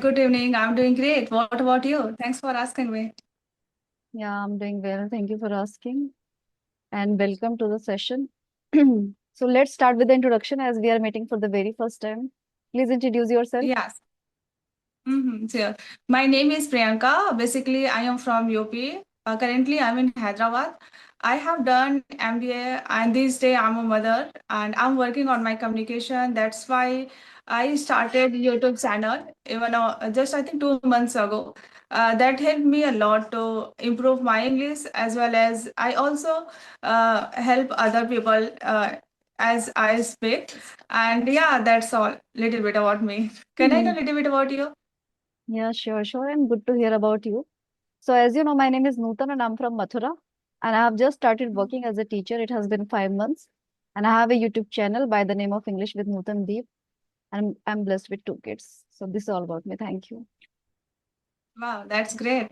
Good evening. I'm doing great. What about you? Thanks for asking me. Yeah, I'm doing well. Thank you for asking and welcome to the session. So let's start with the introduction as we are meeting for the very first time. Please introduce yourself. Yes. Sure. My name is Priyanka. Basically, I am from UP. Currently, I'm in Hyderabad. I have done MBA, and this day I'm a mother, and I'm working on my communication. That's why I started YouTube channel even just I think 2 months ago. That helped me a lot to improve my English as well as I also help other people as I speak. And yeah, that's all. Little bit about me. Can I know a little bit about you? Yeah, sure. And good to hear about you. So as you know, my name is Nootan and I'm from Mathura. And I have just started working as a teacher. It has been 5 months. And I have a YouTube channel by the name of English with Nootan Deep. And I'm blessed with 2 kids. So this is all about me. Thank you. Wow, that's great.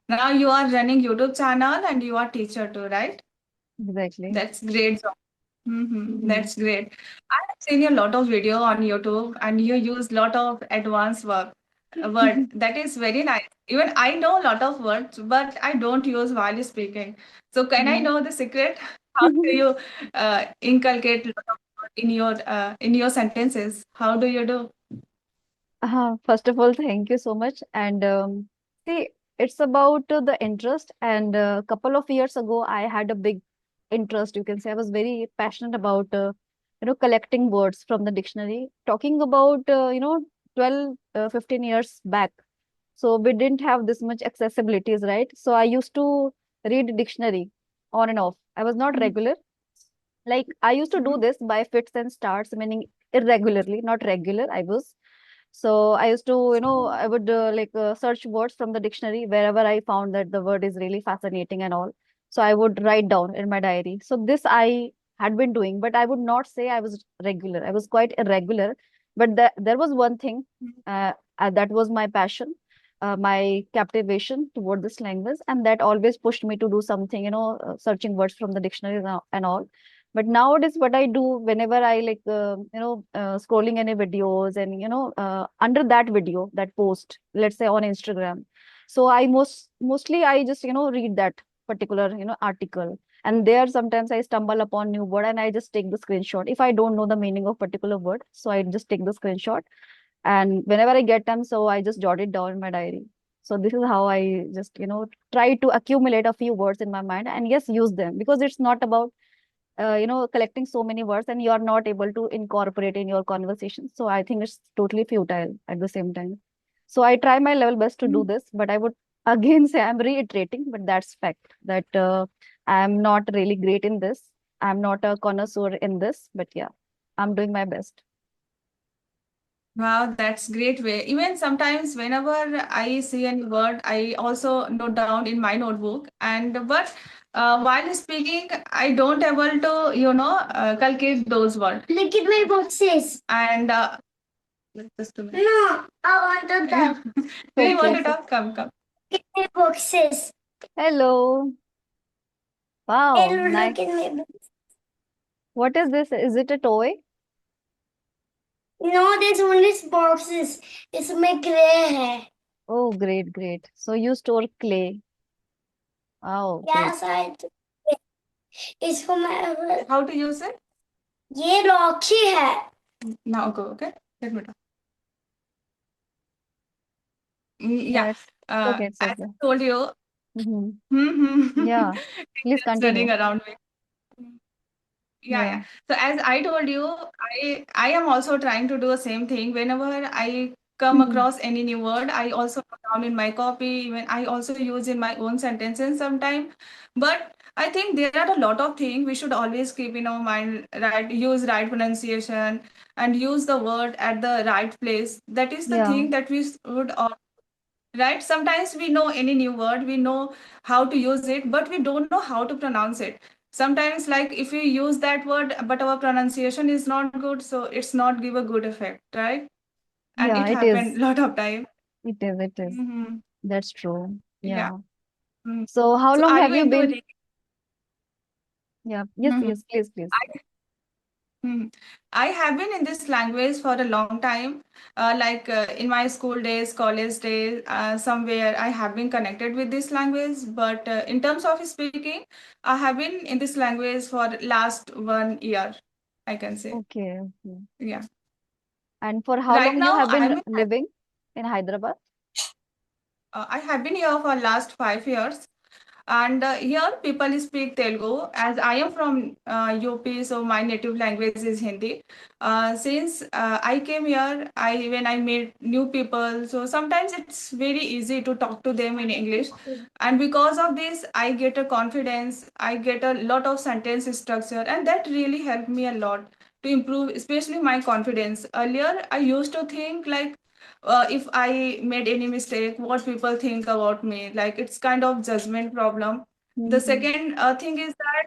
Now you are running YouTube channel and you are teacher too, right? Exactly. That's great. Mhm. That's great. I've seen a lot of video on YouTube and you use lot of advanced word. That is very nice. Even I know a lot of words, but I don't use while speaking. So can I know the secret? How do you inculcate lot of word in your sentences? How do you do? First of all, thank you so much. And see, it's about the interest. And a couple of years ago, I had a big interest. You can say I was very passionate about, collecting words from the dictionary. Talking about, 12, 15 years back. So we didn't have this much accessibilities, right? So I used to read dictionary on and off. I was not regular. Like I used to do Mhm. this by fits and starts, meaning irregularly, not regular. So I used to, I would search words from the dictionary wherever I found that the word is really fascinating and all. So I would write down in my diary. So this I had been doing, but I would not say I was regular. I was quite irregular. But there was one thing that was my passion, my captivation toward this language, and that always pushed me to do something, searching words from the dictionary and all. But nowadays, what I do whenever I scrolling any videos and under that video, that post, let's say on Instagram, so I mostly I just read that particular article, and there sometimes I stumble upon new word and I just take the screenshot if I don't know the meaning of particular word. So I just take the screenshot, and whenever I get them, so I just jot it down in my diary. So this is how I just try to accumulate a few words in my mind and yes, use them, because it's not about collecting so many words and you are not able to incorporate in your conversation. So I think it's totally futile at the same time. So I try my level best to do this, but I would again say I'm reiterating, but that's fact that I'm not really great in this. I'm not a connoisseur in this, but yeah, I'm doing my best. Wow, that's great way. Even sometimes whenever I see any word, I also note down in my notebook. And but while speaking, I don't able to, calculate those words. Look at my boxes. And just a minute. No, I want to talk. Do you want Okay. to talk? Come, come. Look at my boxes. Hello. Wow, Hello, nice. look at my boxes. What is this? Is it a toy? No, there's only boxes. इसमें clay है. Oh, great. So you store clay. Oh, great. Yes, I do. इसको मैं How to use it? ये Lockie है. Now go, okay? Let me talk. Yeah, Yeah. it's As okay. I told you, Mm-hmm. it's Yeah, please just running continue. around me. Yeah. Yeah. So as I told you, I am also trying to do the same thing. Whenever I come Mhm. across any new word, I also put down in my copy. Even I also use in my own sentences sometime. But I think there are a lot of things we should always keep in our mind, right? Use right pronunciation and use the word at the right place. That is the Yeah, thing that we should right? Sometimes we know any new word, we know how to use it, but we don't know how to pronounce it. Sometimes, like if we use that word, but our pronunciation is not good, so it's not give a good effect, right? And yeah, it it happened is. a lot of time. It is. Hmm. That's true. Yeah. Yeah. Mhm. So how So long are have you you into been? reading? Yeah. Hmm. Yes, please. I, Hmm. I have been in this language for a long time. In my school days, college days, somewhere I have been connected with this language. But in terms of speaking, I have been in this language for last 1 year, I can say. Okay. Okay. Yeah. And for how Right long you now, have been living in Hyderabad? I have been here for last 5 years. And here people speak Telugu. As I am from UP, so my native language is Hindi. Since I came here, I when I meet new people, so sometimes it's very easy to talk to them in English. And because of this, I get a confidence. I get a lot of sentence structure, and that really helped me a lot to improve, especially my confidence. Earlier, I used to think like if I made any mistake, what people think about me. Like it's kind of judgment problem. The Mm-hmm. second thing is that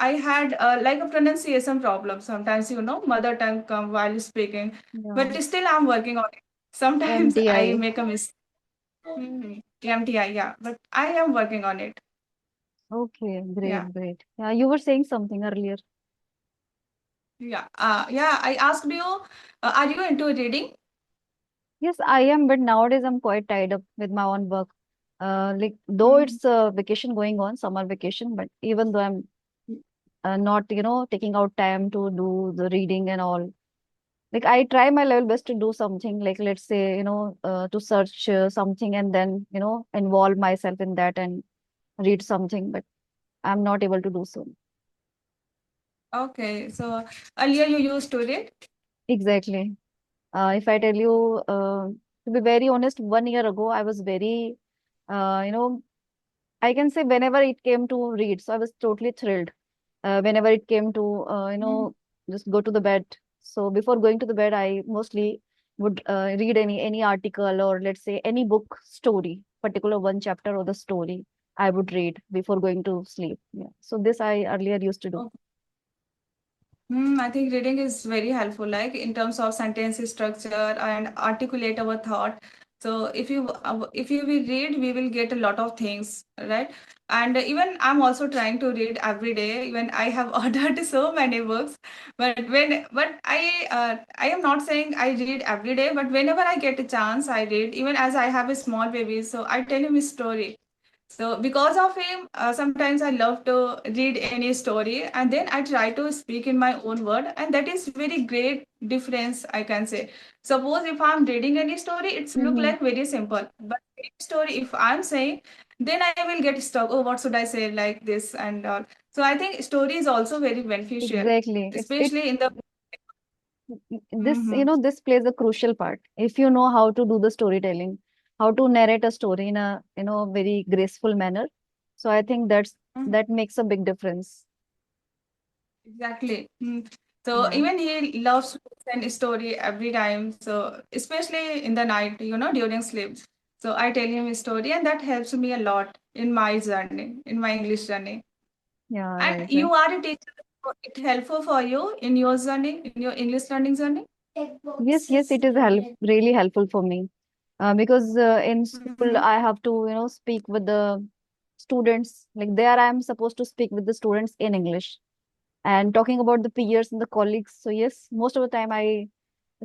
I had like a pronunciation problem. Sometimes, mother tongue come while speaking, Yeah. but still I'm working on it. Sometimes I MTI. make a mistake. MTI, yeah, but I am working on it. Okay, Yeah, great, great. Yeah, you were saying something earlier. yeah, yeah. I asked you, are you into reading? Yes, I am, but nowadays I'm quite tied up with my own work. Like though Mhm. it's vacation going on, summer vacation, but even though I'm not, taking out time to do the reading and all, like I try my level best to do something. Like let's say, to search something and then, involve myself in that and read something, but I'm not able to do so. Okay, so earlier you used to read. Exactly. If I tell you, to be very honest, 1 year ago, I was very, you know, I can say whenever it came to read, so I was totally thrilled. Whenever it came to, just go to the bed. So before going to the bed, I mostly would read any article or let's say any book story, particular one chapter or the story I would read before going to sleep. Yeah. So this I earlier used to do. I think reading is very helpful, like in terms of sentence structure and articulate our thought. So if you will read, we will get a lot of things, right? And even I'm also trying to read every day. Even I have ordered so many books, but I am not saying I read every day. But whenever I get a chance, I read. Even as I have a small baby, so I tell him a story. So because of him, sometimes I love to read any story and then I try to speak in my own word, and that is very great difference I can say. Suppose if I'm reading any story, it's look Mm-hmm. like very simple, but any story if I'm saying, then I will get stuck. Oh, what should I say like this and all. So I think story is also very beneficial, Exactly. It especially in the. this Mhm. this plays a crucial part if you know how to do the storytelling, how to narrate a story in a very graceful manner. So I think that makes a big difference. Exactly. So Yeah, even he loves to send story every time. So especially in the night, during sleep. So I tell him a story, and that helps me a lot in my journey, in my English journey. yeah, And right, right. you are a teacher, so it helpful for you in your journey, in your English learning journey. Yes, yes, it is really helpful for me, because in school Mm-hmm. I have to speak with the students. Like there I am supposed to speak with the students in English, and talking about the peers and the colleagues. So yes, most of the time I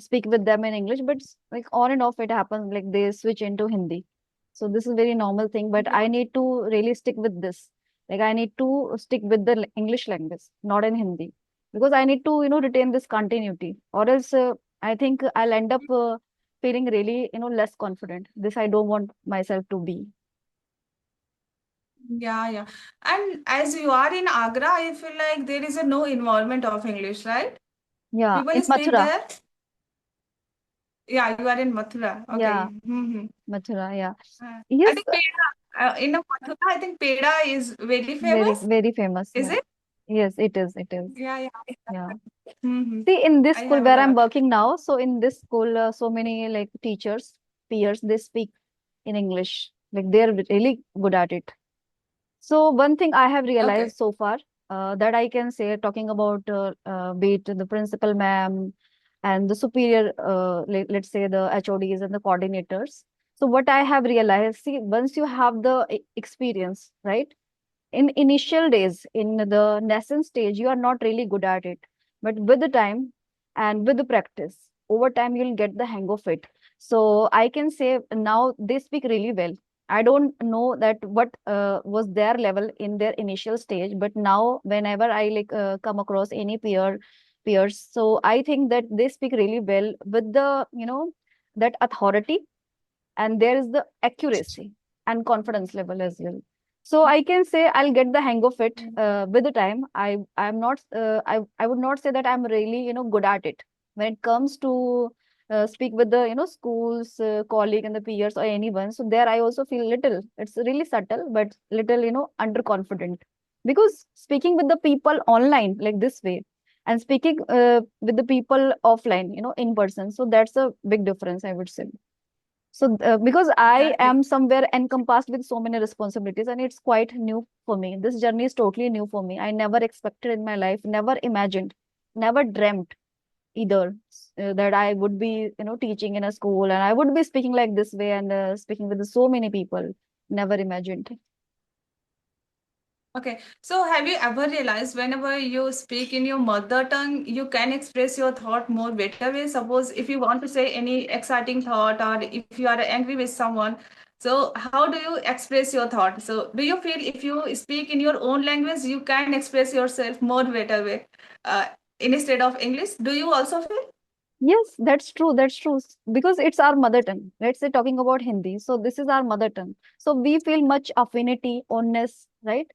speak with them in English, but like on and off it happens like they switch into Hindi. So this is very normal thing, but I need to really stick with this. Like I need to stick with the English language, not in Hindi, because I need to retain this continuity, or else I think I'll end up feeling really less confident. This I don't want myself to be. Yeah, yeah. And as you are in Agra, I feel like there is a no involvement of English, right? Yeah, in People speak Mathura. there. Yeah, you are in Mathura. Yeah, Okay. Mm-hmm. Mathura. Yeah. I Yes, think Peda, in a Mathura, I think Peda is very very famous. very famous. Is Yeah. it? Yes, it is. It is. Yeah, yeah. Yeah. Mm-hmm. See, in this I school have where I'm heard. working now, so in this school, so many like teachers, peers, they speak in English. Like they're really good at it. So one thing I have Okay. realized so far, that I can say, talking about be it the principal ma'am and the superior, let's say the HODs and the coordinators. So what I have realized, see, once you have the experience, right? In initial days, in the nascent stage, you are not really good at it. but with the time and with the practice, over time you'll get the hang of it. So I can say now they speak really well. I don't know that what was their level in their initial stage, but now whenever I come across any peers, so I think that they speak really well with the that authority, and there is the accuracy and confidence level as well. So I can say I'll get the hang of it with the time. I'm not I would not say that I'm really good at it when it comes to speak with the schools colleague and the peers or anyone. So there I also feel little, it's really subtle but little underconfident, because speaking with the people online like this way and speaking with the people offline in person, so that's a big difference, I would say. So, because I Exactly. am somewhere encompassed with so many responsibilities, and it's quite new for me. This journey is totally new for me. I never expected in my life, never imagined, never dreamt either that I would be, teaching in a school and I would be speaking like this way and speaking with so many people. Never imagined. Okay, so have you ever realized whenever you speak in your mother tongue, you can express your thought more better way? Suppose if you want to say any exciting thought or if you are angry with someone, so how do you express your thought? So do you feel if you speak in your own language, you can express yourself more better way uh, instead of English? Do you also feel? Yes, that's true. That's true. Because it's our mother tongue. Let's say talking about Hindi. So this is our mother tongue. So we feel much affinity, oneness, right?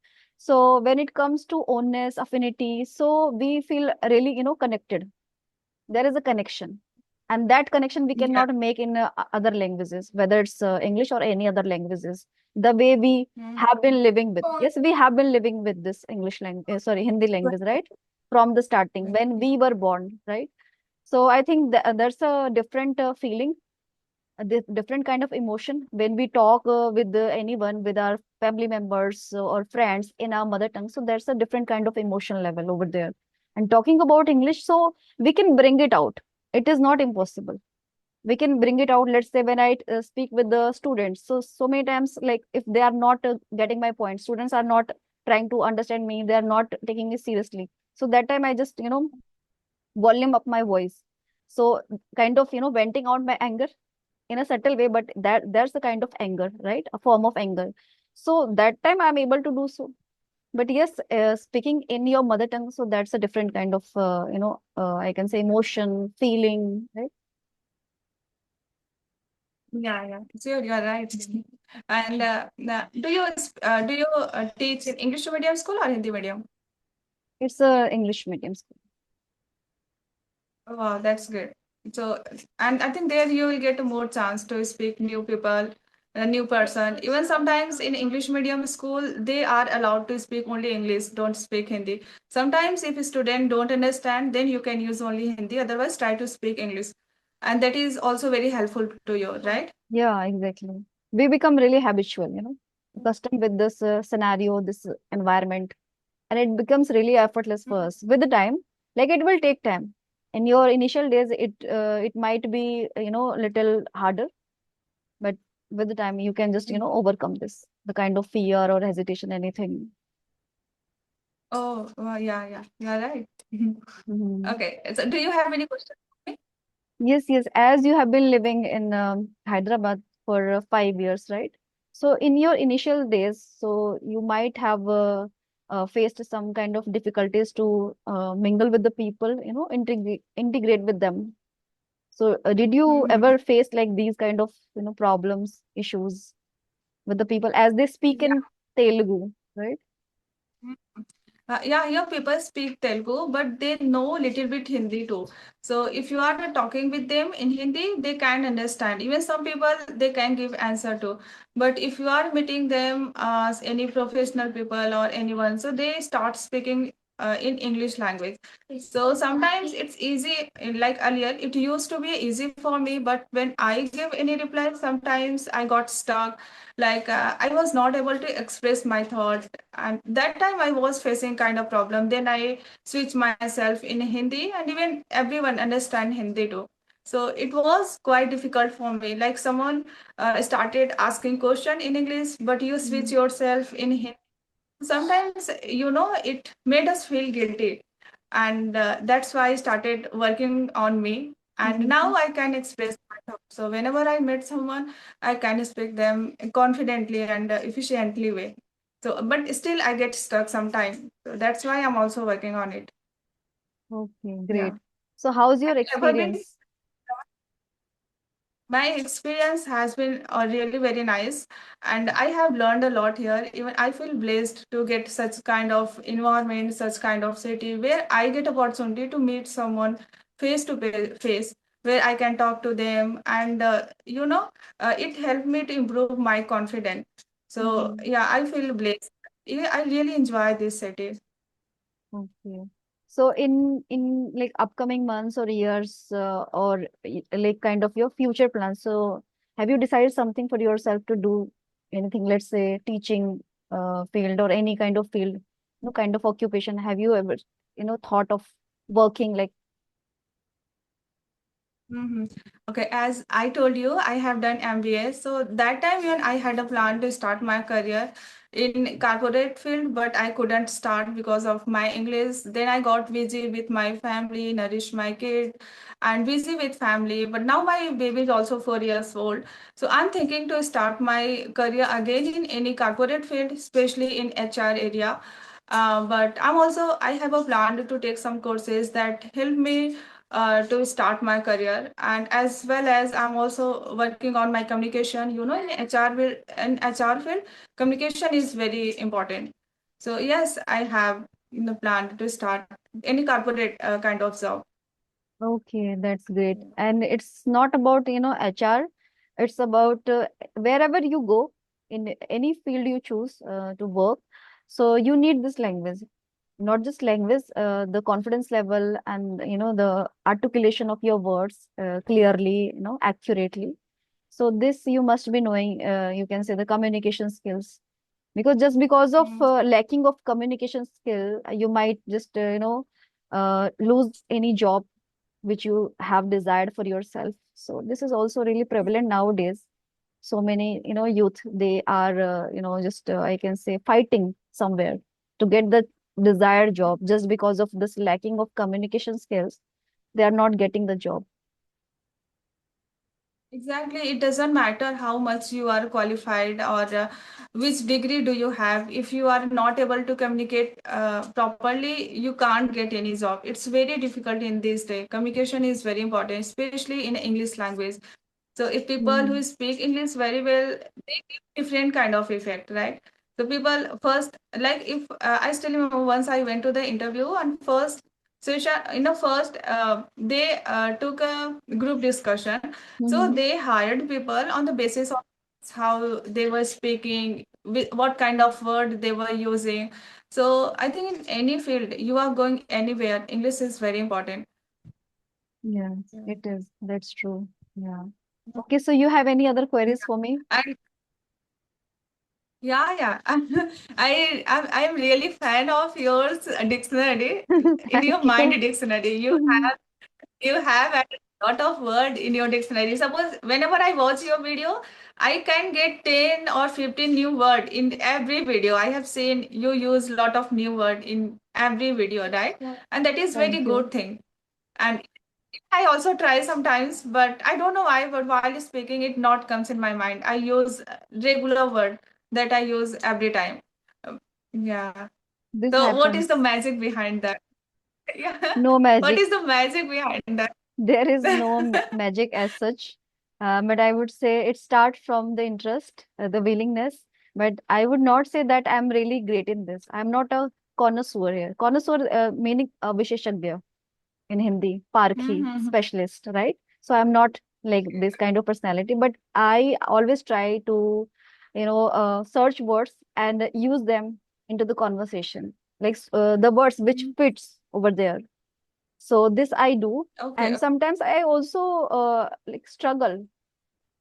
So when it comes to oneness, affinity, so we feel really, connected. There is a connection. And that connection we Yeah. cannot make in other languages, whether it's English or any other languages. The way we Mm. have been living with. Yes, we have been living with this English language, sorry, Hindi language, right? From the starting, when we were born, right? So I think there's a different feeling, different kind of emotion when we talk with anyone, with our family members or friends in our mother tongue. So there's a different kind of emotion level over there. And talking about English, so we can bring it out. It is not impossible. We can bring it out. Let's say when I speak with the students, so many times, like if they are not getting my point, students are not trying to understand me, they are not taking me seriously. So that time I just volume up my voice, so kind of venting out my anger in a subtle way, but that's the kind of anger, right? A form of anger. So that time I'm able to do so. But yes, speaking in your mother tongue, so that's a different kind of I can say emotion, feeling, right? Yeah, yeah, sure, you are right. And do you teach in English medium school or Hindi medium? It's a English medium school. Wow, that's good. So, and I think there you will get more chance to speak new people, a new person. Even sometimes in English medium school, they are allowed to speak only English, don't speak Hindi. Sometimes if a student don't understand, then you can use only Hindi. Otherwise, try to speak English, and that is also very helpful to you, right? Yeah, exactly. We become really habitual, accustomed with this scenario, this environment, and it becomes really effortless for us with the time. Like it will take time. In your initial days, it might be little harder, but with the time you can just overcome this, the kind of fear or hesitation, anything. Oh, yeah, yeah, you're right. Mhm. Okay, so do you have any questions for me? Yes, yes. As you have been living in Hyderabad for 5 years, right? So in your initial days, so you might have faced some kind of difficulties to mingle with the people, integrate with them. So did you Mhm. ever face like these kind of problems, issues with the people as they speak Yeah. in Telugu, right? Yeah, here people speak Telugu, but they know little bit Hindi too. So if you are talking with them in Hindi, they can understand. Even some people they can give answer to. But if you are meeting them as any professional people or anyone, so they start speaking in English language. So sometimes it's easy. Like earlier, it used to be easy for me, but when I give any reply, sometimes I got stuck, like I was not able to express my thought, and that time I was facing kind of problem. Then I switched myself in Hindi, and even everyone understand Hindi too. So it was quite difficult for me, like someone started asking question in English, but you switch Mm. yourself in Hindi. Sometimes it made us feel guilty. and that's why I started working on me. And Mm-hmm. now I can express myself. So whenever I meet someone, I can speak them confidently and efficiently way. So, but still I get stuck sometimes. So that's why I'm also working on it. Okay, Yeah. great. So how's your Have you ever been? experience? My experience has been really very nice, and I have learned a lot here. Even I feel blessed to get such kind of environment, such kind of city where I get opportunity to meet someone face to face, where I can talk to them, and it helped me to improve my confidence. So Mm-hmm. yeah, I feel blessed. Yeah, I really enjoy this city. Okay. So in like upcoming months or years or like kind of your future plans. So have you decided something for yourself to do anything, let's say teaching field or any kind of field, kind of occupation? Have you ever, thought of working like Mm-hmm. Okay, as I told you, I have done MBA. So that time when I had a plan to start my career in corporate field, but I couldn't start because of my English. Then I got busy with my family, nourished my kid, and busy with family. But now my baby is also 4 years old. So I'm thinking to start my career again in any corporate field, especially in HR area. But I have a plan to take some courses that help me to start my career, and as well as I'm also working on my communication. In HR field, communication is very important. So yes, I have in the plan to start any corporate kind of job. okay, that's great. And it's not about, HR. It's about wherever you go in any field you choose to work. So you need this language, not just language, the confidence level and, the articulation of your words clearly, accurately. So this you must be knowing, you can say the communication skills. Because just because of Mm. lacking of communication skill, you might just, lose any job which you have desired for yourself. So this is also really prevalent nowadays. So many, youth, they are, just, I can say, fighting somewhere to get the desired job just because of this lacking of communication skills. They are not getting the job. Exactly. It doesn't matter how much you are qualified or which degree do you have. If you are not able to communicate properly, you can't get any job. It's very difficult in this day. Communication is very important, especially in English language. So if people Mm-hmm. who speak English very well, they give different kind of effect, right? So people first, like if I still remember once I went to the interview and first session, first they took a group discussion. So Mm-hmm. they hired people on the basis of how they were speaking, what kind of word they were using. So I think in any field you are going anywhere, English is very important. Yeah, it is. That's true. Yeah. Okay, so you have any other queries for me? And yeah, yeah. I'm really fan of yours dictionary. In Thank your mind you. dictionary, you have a lot of word in your dictionary. Suppose whenever I watch your video, I can get 10 or 15 new word in every video. I have seen you use lot of new word in every video, right? And that is very Thank you. good thing. And I also try sometimes, but I don't know why, but while speaking, it not comes in my mind. I use regular word that I use every time. Um, Yeah. This So what is the happens. magic behind that? Yeah. No What magic. is the magic behind that? There is no magic as such, but I would say it starts from the interest, the willingness. But I would not say that I'm really great in this. I'm not a connoisseur here. Connoisseur meaning a Visheshagya in Hindi, Parkhi, Mm-hmm. specialist, right? So I'm not like this kind of personality, but I always try to, search words and use them into the conversation, like the words which fits over there. So this I do, Okay. and sometimes I also like struggle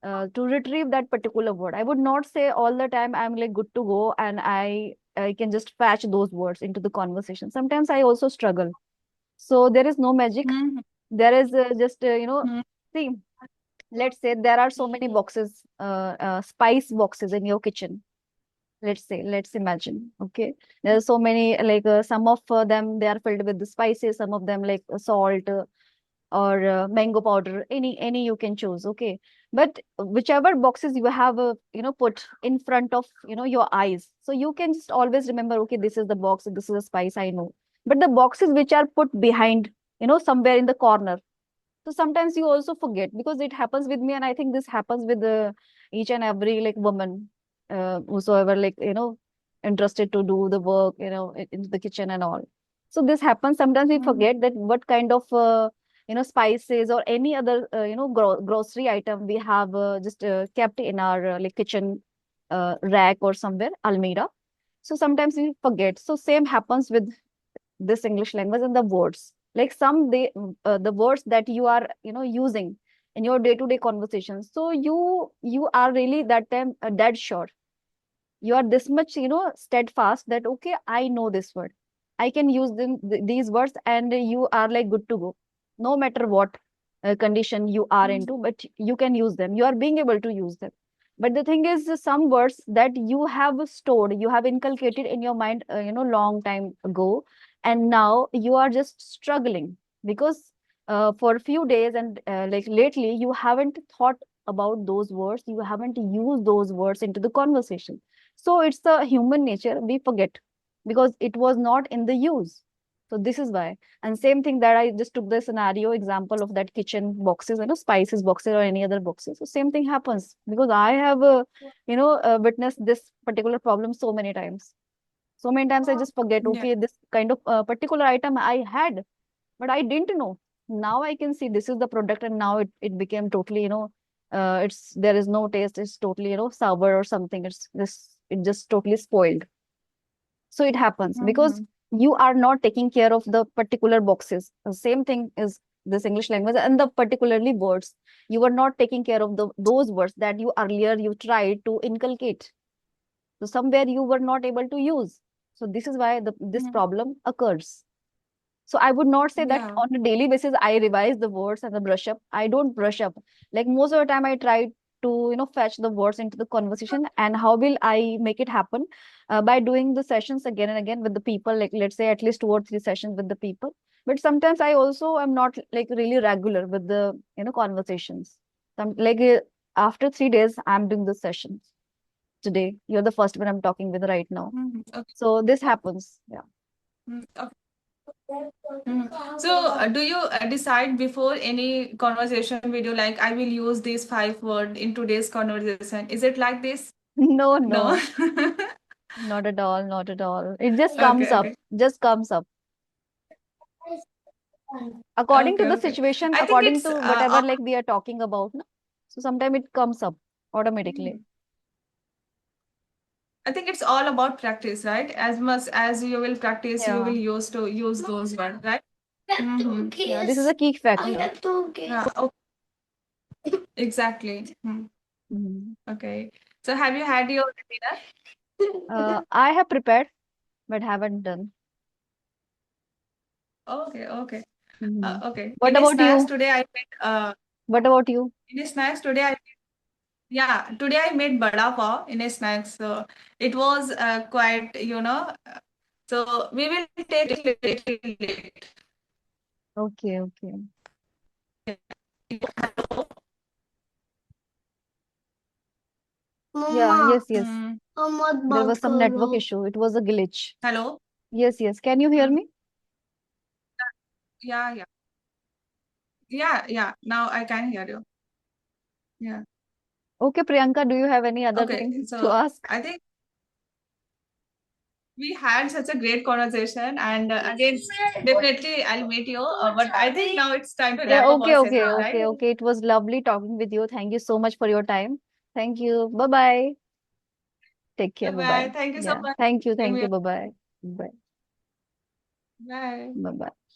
to retrieve that particular word. I would not say all the time I'm like good to go and I can just fetch those words into the conversation. Sometimes I also struggle. So there is no magic. Mm-hmm. There is just see, let's say there are so many boxes, spice boxes in your kitchen. let's imagine. Okay, there are so many, like some of them, they are filled with the spices, some of them like salt, or mango powder, any you can choose. Okay, but whichever boxes you have put in front of your eyes, so you can just always remember, okay, this is the box, this is a spice, I know. But the boxes which are put behind, somewhere in the corner, so sometimes you also forget, because it happens with me, and I think this happens with each and every like woman, whosoever, like interested to do the work, in the kitchen and all. So this happens. Sometimes we Mhm. forget that what kind of spices or any other grocery item we have just kept in our like kitchen rack or somewhere almirah. So sometimes we forget. So same happens with this English language and the words. Like the words that you are using in your day-to-day conversation. So you are really that time dead sure. You are this much steadfast that, okay, I know this word. I can use these words, and you are like good to go. No matter what condition you are Mhm. into, but you can use them. You are being able to use them. But the thing is, some words that you have stored, you have inculcated in your mind, long time ago, and now you are just struggling because for a few days and like lately, you haven't thought about those words. You haven't used those words into the conversation. So it's the human nature. We forget because it was not in the use. So this is why. And same thing that I just took the scenario example of that kitchen boxes, spices boxes or any other boxes. So same thing happens because I have, witnessed this particular problem so many times. So many times I just forget, Yeah. okay, this kind of particular item I had, but I didn't know. Now I can see this is the product, and now it became totally, it's there is no taste. It's totally, sour or something. It just totally spoiled. So it happens because Mhm. you are not taking care of the particular boxes. The same thing is this English language and the particularly words. You are not taking care of those words that you earlier you tried to inculcate. So somewhere you were not able to use. So this is why this Mhm. problem occurs. So I would not say that Yeah. on a daily basis I revise the words and the brush up. I don't brush up. Like most of the time I try to fetch the words into the conversation. And how will I make it happen? By doing the sessions again and again with the people. Like let's say at least 2 or 3 sessions with the people. But sometimes I also am not like really regular with the conversations. Like after 3 days I'm doing the sessions. Today you're the first one I'm talking with right now. Mhm. Okay. So this happens. Yeah. Mm, okay. Mhm. So, do you decide before any conversation video, like I will use these 5 words in today's conversation? Is it like this? No, No. no. Not at all, not at all. It just comes Okay, up, okay. just comes up. According to Okay, the okay. situation, I think according it's to whatever like we are talking about, no? So sometimes it comes up automatically. I think it's all about practice, right? As much as you will practice, you will Yeah, use those words, right? Mm-hmm. yeah. This is a key factor. Yeah, exactly. Mhm. Okay. So have you had your dinner? I have prepared, but haven't done. Okay, okay. Mhm. Okay. What about you? What about you? In a snacks today I yeah, today I made bada pav in a snacks. So it was quite, so we will take it little late. Okay, okay. मम्मा Yeah, yes, yes. हम मत There बात was some करो network issue. It was a glitch. Hello Yes, yes. Can you hear Mm, me? yeah, yeah, yeah. Now I can hear you. Yeah. Okay, Priyanka, do you have any other Okay. thing to So ask? I think we had such a great conversation, and again, definitely I'll meet you. But I think now it's time to Yeah, wrap up okay, our okay, session, right? okay, okay. It was lovely talking with you. Thank you so much for your time. Thank you. Bye bye. Take care. Bye Bye bye. bye. Thank you so Yeah. much. Thank you. Same Thank you. here. Bye bye. Bye. Bye. Bye bye.